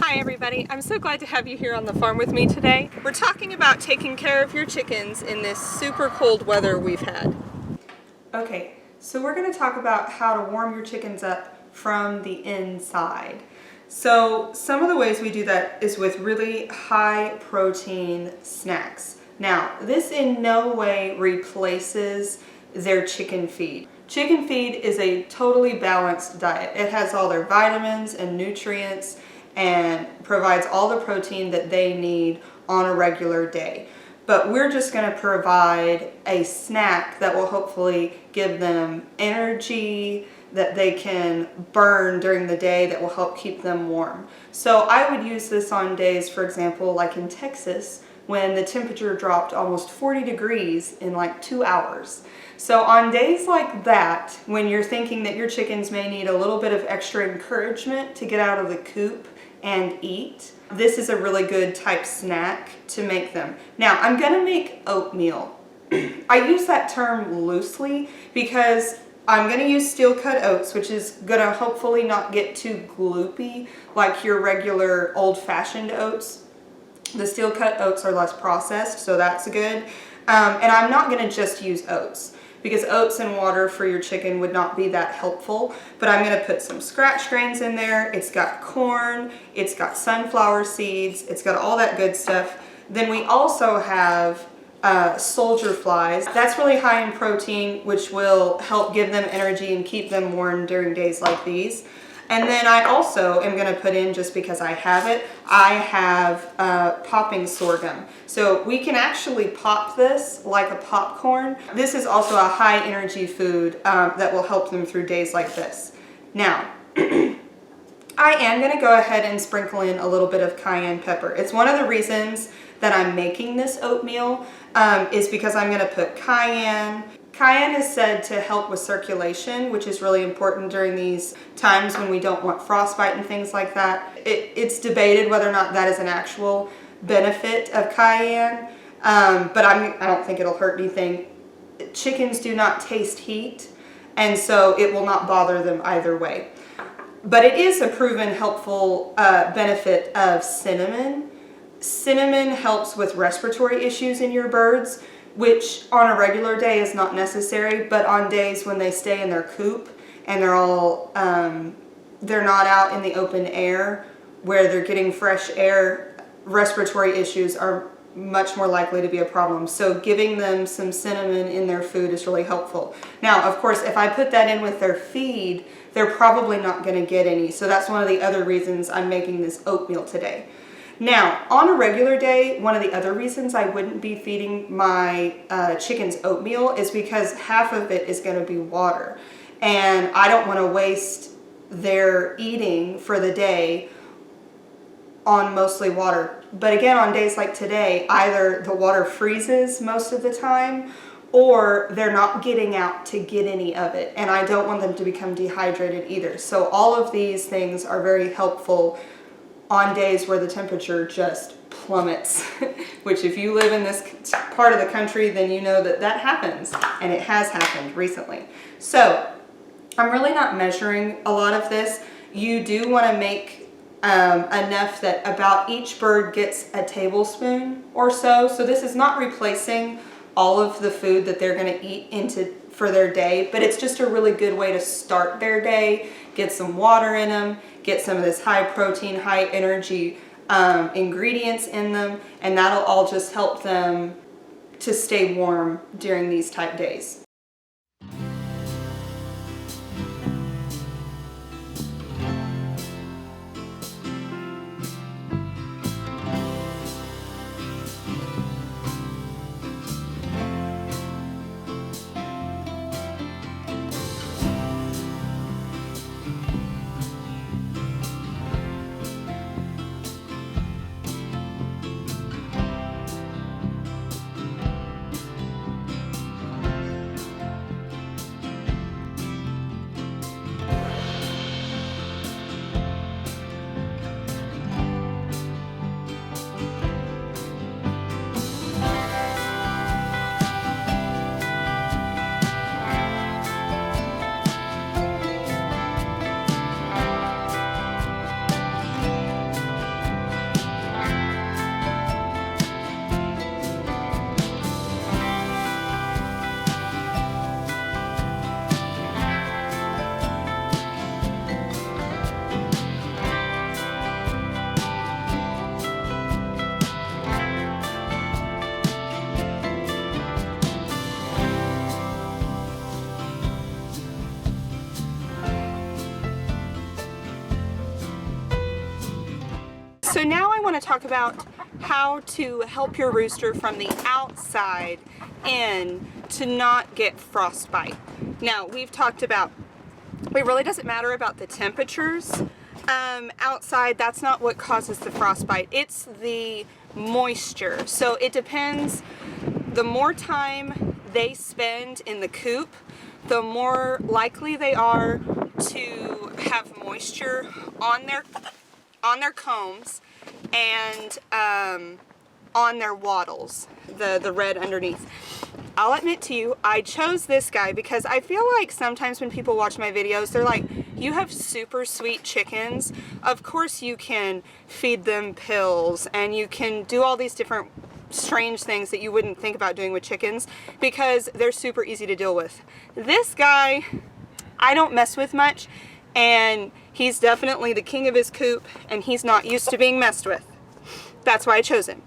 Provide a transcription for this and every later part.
Hi everybody, I'm so glad to have you here on the farm with me today. We're talking about taking care of your chickens in this super cold weather we've had. Okay, so we're going to talk about how to warm your chickens up from the inside. So some of the ways we do that is with really high protein snacks. Now, this in no way replaces their chicken feed. Chicken feed is a totally balanced diet. It has all their vitamins and nutrients and provides all the protein that they need on a regular day. But we're just going to provide a snack that will hopefully give them energy that they can burn during the day that will help keep them warm. So I would use this on days, for example, like in Texas, when the temperature dropped almost 40 degrees in like 2 hours. So on days like that, when you're thinking that your chickens may need a little bit of extra encouragement to get out of the coop and eat, this is a really good type snack to make them. Now, I'm gonna make oatmeal. I use that term loosely because I'm gonna use steel cut oats, which is gonna hopefully not get too gloopy like your regular old-fashioned oats. The steel cut oats are less processed, so that's good. And I'm not gonna just use oats, because oats and water for your chicken would not be that helpful. But I'm gonna put some scratch grains in there. It's got corn, it's got sunflower seeds, it's got all that good stuff. Then we also have soldier flies. That's really high in protein, which will help give them energy and keep them warm during days like these. And then I also am going to put in, just because I have it, I have popping sorghum. So we can actually pop this like a popcorn. This is also a high energy food that will help them through days like this. Now, I am going to go ahead and sprinkle in a little bit of cayenne pepper. It's one of the reasons that I'm making this oatmeal is because I'm going to put cayenne. Cayenne is said to help with circulation, which is really important during these times when we don't want frostbite and things like that. It's debated whether or not that is an actual benefit of cayenne, but I don't think it'll hurt anything. Chickens do not taste heat, and so it will not bother them either way. But it is a proven helpful benefit of cinnamon. Cinnamon helps with respiratory issues in your birds, which on a regular day is not necessary, but on days when they stay in their coop and they're not out in the open air where they're getting fresh air, respiratory issues are much more likely to be a problem. So giving them some cinnamon in their food is really helpful. Now, of course, if I put that in with their feed, they're probably not going to get any. So that's one of the other reasons I'm making this oatmeal today. Now, on a regular day, one of the other reasons I wouldn't be feeding my chickens oatmeal is because half of it is going to be water. And I don't want to waste their eating for the day on mostly water. But again, on days like today, either the water freezes most of the time or they're not getting out to get any of it. And I don't want them to become dehydrated either. So all of these things are very helpful on days where the temperature just plummets, which if you live in this part of the country, then you know that that happens, and it has happened recently. So I'm really not measuring a lot of this. You do want to make enough that about each bird gets a tablespoon or so. So this is not replacing all of the food that they're going to eat for their day, but it's just a really good way to start their day, get some water in them, get some of this high protein, high energy ingredients in them, and that'll all just help them to stay warm during these type days. So now I want to talk about how to help your rooster from the outside in to not get frostbite. Now, we've talked about, it really doesn't matter about the temperatures outside. That's not what causes the frostbite. It's the moisture. So it depends. The more time they spend in the coop, the more likely they are to have moisture on their combs and on their wattles, the red underneath. I'll admit to you, I chose this guy because I feel like sometimes when people watch my videos, they're like, you have super sweet chickens. Of course you can feed them pills and you can do all these different strange things that you wouldn't think about doing with chickens because they're super easy to deal with. This guy, I don't mess with much, and he's definitely the king of his coop, and he's not used to being messed with. That's why I chose him.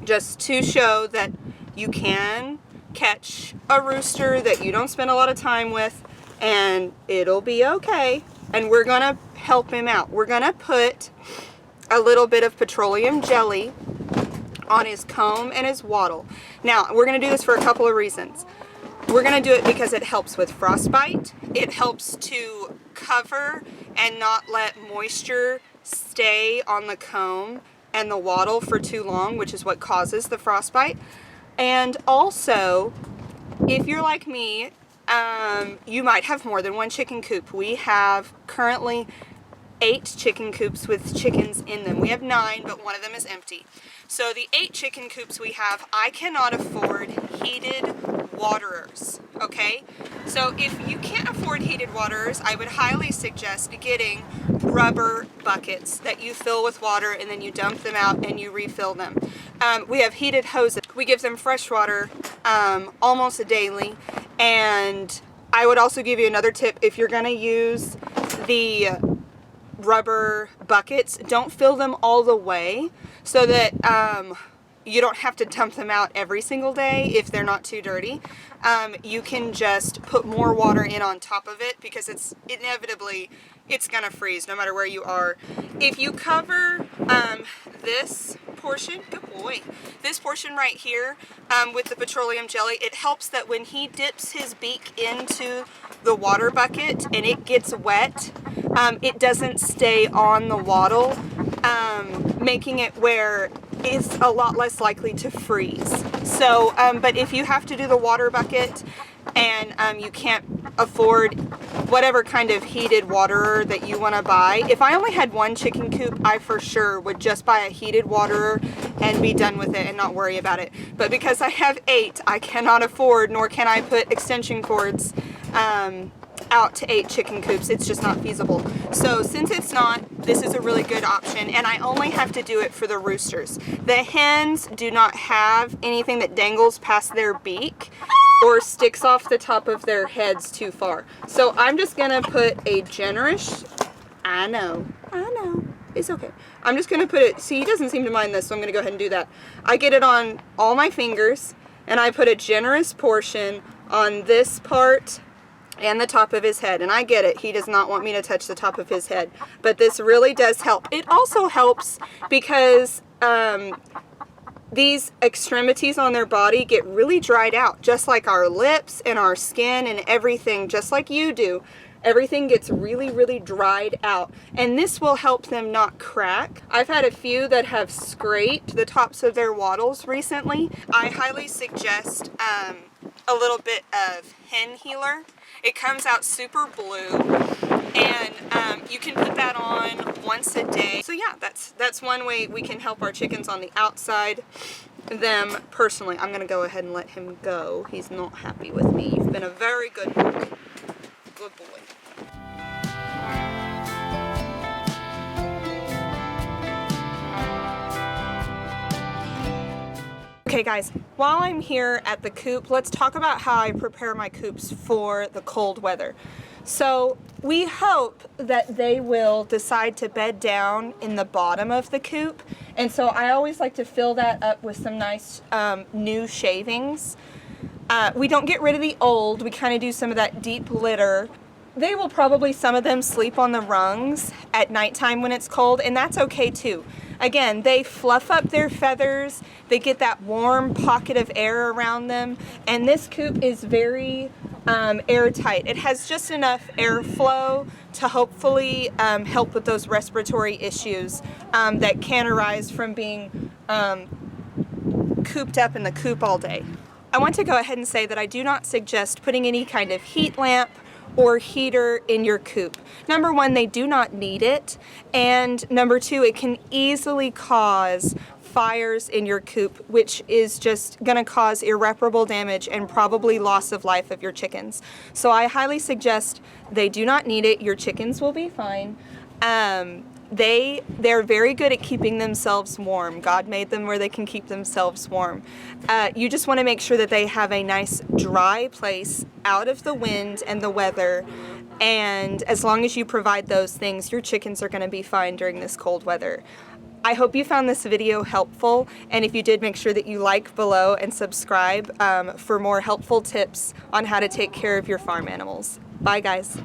Just to show that you can catch a rooster that you don't spend a lot of time with, and it'll be okay. And we're gonna help him out. We're gonna put a little bit of petroleum jelly on his comb and his wattle. Now, we're gonna do this for a couple of reasons. We're gonna do it because it helps with frostbite. It helps to cover and not let moisture stay on the comb and the wattle for too long, which is what causes the frostbite. And also, if you're like me, you might have more than one chicken coop. We have currently 8 chicken coops with chickens in them. We have 9, but one of them is empty. So the 8 chicken coops we have, I cannot afford heated waterers, okay? So if you can't afford heated waterers, I would highly suggest getting rubber buckets that you fill with water and then you dump them out and you refill them. We have heated hoses. We give them fresh water almost daily. And I would also give you another tip. If you're gonna use the rubber buckets, don't fill them all the way so that you don't have to dump them out every single day if they're not too dirty. You can just put more water in on top of it because it's inevitably gonna freeze no matter where you are. If you cover this portion, good boy, this portion right here with the petroleum jelly, it helps that when he dips his beak into the water bucket and it gets wet, it doesn't stay on the wattle, making it where it's a lot less likely to freeze. So, but if you have to do the water bucket and you can't afford whatever kind of heated waterer that you want to buy, if I only had one chicken coop, I for sure would just buy a heated waterer and be done with it and not worry about it. But because I have 8, I cannot afford, nor can I put extension cords out to 8 chicken coops. It's just not feasible. So since it's not, this is a really good option, and I only have to do it for the roosters. The hens do not have anything that dangles past their beak or sticks off the top of their heads too far. So I'm just gonna put a generous, I know, it's okay. I'm just gonna put it, see, he doesn't seem to mind this, so I'm gonna go ahead and do that. I get it on all my fingers, and I put a generous portion on this part and the top of his head. And I get it, he does not want me to touch the top of his head, but this really does help. It also helps because these extremities on their body get really dried out, just like our lips and our skin and everything, just like you do. Everything gets really, really dried out, and this will help them not crack. I've had a few that have scraped the tops of their wattles recently. I highly suggest a little bit of hen healer. It comes out super blue, and you can put that on once a day. So yeah, that's one way we can help our chickens on the outside. Them personally, I'm gonna go ahead and let him go. He's not happy with me. You've been a very good boy. Good boy. Okay guys, while I'm here at the coop, let's talk about how I prepare my coops for the cold weather. So we hope that they will decide to bed down in the bottom of the coop, and so I always like to fill that up with some nice new shavings. We don't get rid of the old, we kind of do some of that deep litter. They will probably, some of them, sleep on the rungs at nighttime when it's cold, and that's okay too. Again, they fluff up their feathers, they get that warm pocket of air around them, and this coop is very airtight. It has just enough airflow to hopefully help with those respiratory issues that can arise from being cooped up in the coop all day. I want to go ahead and say that I do not suggest putting any kind of heat lamp or heater in your coop. Number one, they do not need it, and number two, it can easily cause fires in your coop, which is just going to cause irreparable damage and probably loss of life of your chickens. So I highly suggest they do not need it. Your chickens will be fine. They're very good at keeping themselves warm. God made them where they can keep themselves warm. You just want to make sure that they have a nice dry place out of the wind and the weather, and as long as you provide those things, your chickens are going to be fine during this cold weather. I hope you found this video helpful, and if you did, make sure that you like below and subscribe for more helpful tips on how to take care of your farm animals. Bye guys.